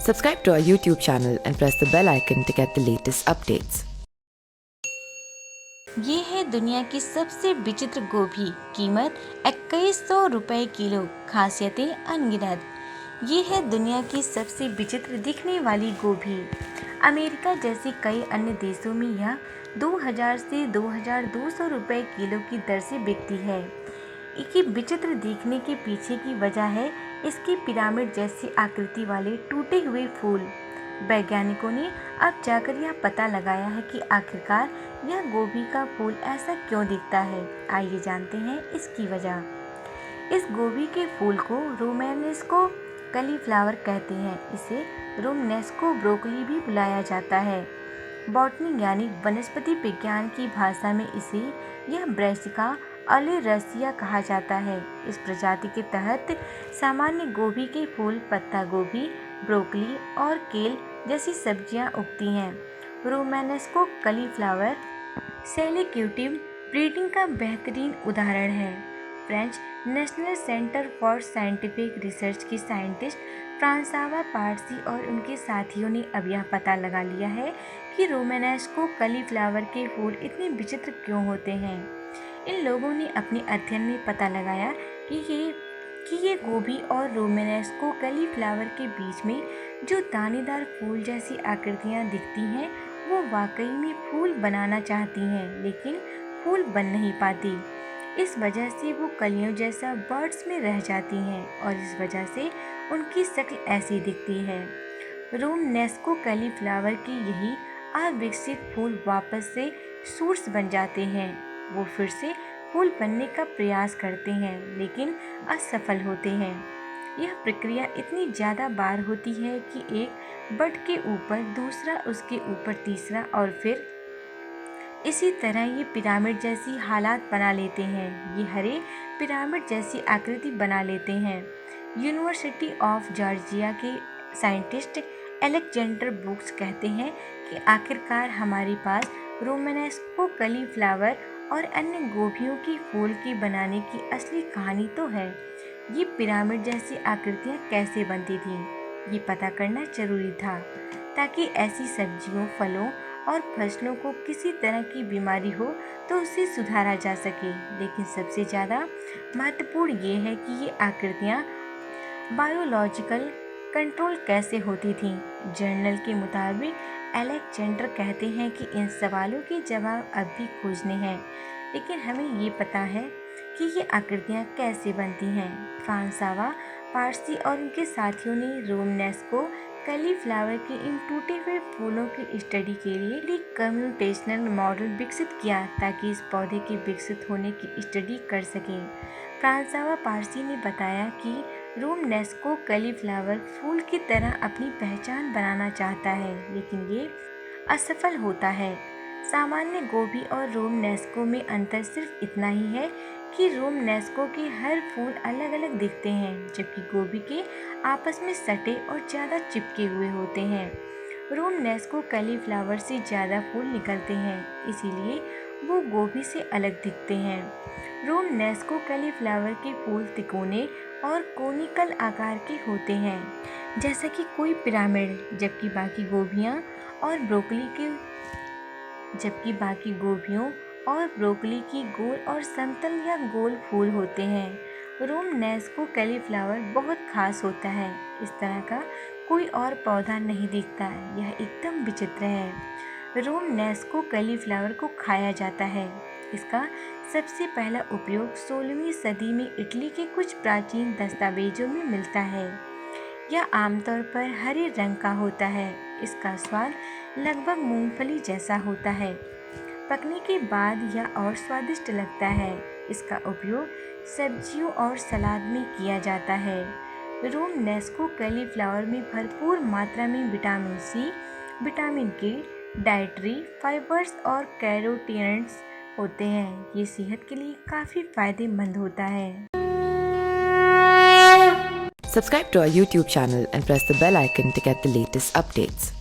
Subscribe to our YouTube channel and press the bell icon to get the latest updates. ये है दुनिया की सबसे विचित्र गोभी, कीमत 2100 रुपए किलो, खासियतें अनगिनत। ये है दुनिया की सबसे विचित्र दिखने वाली गोभी। अमेरिका जैसे कई अन्य देशों में यह 2000 से 2200 रुपए किलो की दर से बिकती है। इसकी विचित्र दिखने के पीछे की वजह है इसके पिरामिड जैसी आकृति वाले टूटे हुए फूल। वैज्ञानिकों ने अब जाकर यह पता लगाया है कि आखिरकार यह गोभी का फूल ऐसा क्यों दिखता है। आइए जानते हैं इसकी वजह। इस गोभी के फूल को रोमेनेस्को कलीफ्लावर कहते हैं। इसे रोमनेस्को ब्रोकली भी बुलाया जाता है। बॉटनी यानी वनस्पति विज्ञान की भाषा में इसे यह ब्रैसिका ओलेरासिया कहा जाता है। इस प्रजाति के तहत सामान्य गोभी के फूल, पत्ता गोभी, ब्रोकली और केल जैसी सब्जियां उगती हैं। रोमेनेस्को कलीफ्लावर सेलेक्टिव ब्रीडिंग का बेहतरीन उदाहरण है। French national centre for scientific research की साइंटिस्ट फ्रांसवा पारसी और उनके साथियों ने अब यह पता लगा लिया है कि रोमेनेस्को कलीफ्लावर के फूल इतने विचित्र क्यों होते हैं। इन लोगों ने अपने अध्ययन में पता लगाया कि ये गोभी और रोमेनेस्को कलीफ्लावर के बीच में जो दानेदार फूल जैसी आकृतियाँ दिखती हैं वो वाकई में फूल बनाना चाहती हैं, लेकिन फूल बन नहीं पाती। इस वजह से वो कलियों जैसा बर्ड्स में रह जाती हैं और इस वजह से उनकी शक्ल ऐसी दिखती है। रोमनेस्को कलीफ्लावर के यही अविकसित फूल वापस से शूट्स बन जाते हैं। वो फिर से फूल बनने का प्रयास करते हैं लेकिन असफल होते हैं। यह प्रक्रिया इतनी ज़्यादा बार होती है कि एक बड के ऊपर दूसरा, उसके ऊपर तीसरा और फिर इसी तरह ये पिरामिड जैसी हालात बना लेते हैं। ये हरे पिरामिड जैसी आकृति बना लेते हैं। यूनिवर्सिटी ऑफ जॉर्जिया के साइंटिस्ट अलेक्जेंडर ब्रूक्स कहते हैं कि आखिरकार हमारे पास रोमेनेस्को कलीफ्लावर और अन्य गोभियों की फूल की बनाने की असली कहानी तो है। ये पिरामिड जैसी आकृतियाँ कैसे बनती थीं, ये पता करना जरूरी था ताकि ऐसी सब्जियों, फलों और फसलों को किसी तरह की बीमारी हो तो उसे सुधारा जा सके। लेकिन सबसे ज़्यादा महत्वपूर्ण ये है कि ये आकृतियाँ बायोलॉजिकल कंट्रोल कैसे होती थीं। जर्नल के मुताबिक अलेक्जेंडर कहते हैं कि इन सवालों के जवाब अब भी खोजने हैं, लेकिन हमें ये पता है कि ये आकृतियाँ कैसे बनती हैं। फ्रांसवा पारसी और उनके साथियों ने रोमनेस्को कलीफ्लावर के इन टूटे हुए फूलों की स्टडी के लिए कम्प्यूटेशनल मॉडल विकसित किया ताकि इस पौधे के विकसित होने की स्टडी कर सकें। फ्रांसवा पारसी ने बताया कि रोमनेस्को कलीफ्लावर फूल की तरह अपनी पहचान बनाना चाहता है, लेकिन ये असफल होता है। सामान्य गोभी और रोमनेस्को में अंतर सिर्फ इतना ही है कि रोमनेस्को के हर फूल अलग अलग दिखते हैं, जबकि गोभी के आपस में सटे और ज़्यादा चिपके हुए होते हैं। रोमनेस्को कलीफ्लावर से ज़्यादा फूल निकलते हैं, इसीलिए वो गोभी से अलग दिखते हैं। रोमनेस्को कलीफ्लावर के फूल तिकोने और कोनिकल आकार के होते हैं, जैसा कि कोई पिरामिड, जबकि बाकी गोभियों और ब्रोकली की गोल और समतल या गोल फूल होते हैं। रोमनेस्को कलीफ्लावर बहुत खास होता है। इस तरह का कोई और पौधा नहीं दिखता। यह एकदम विचित्र है। रोमनेस्को कलीफ्लावर को खाया जाता है। इसका सबसे पहला उपयोग 16वीं सदी में इटली के कुछ प्राचीन दस्तावेजों में मिलता है। यह आमतौर पर हरे रंग का होता है। इसका स्वाद लगभग मूंगफली जैसा होता है। पकने के बाद यह और स्वादिष्ट लगता है। इसका उपयोग सब्जियों और सलाद में किया जाता है। रोमनेस्को कलीफ्लावर में भरपूर मात्रा में विटामिन सी, विटामिन के, डाइटरी फाइबर्स और कैरोटीनॉइड्स होते हैं। ये सेहत के लिए काफ़ी फायदेमंद होता है। Subscribe to our YouTube channel and press the bell icon to get the latest updates.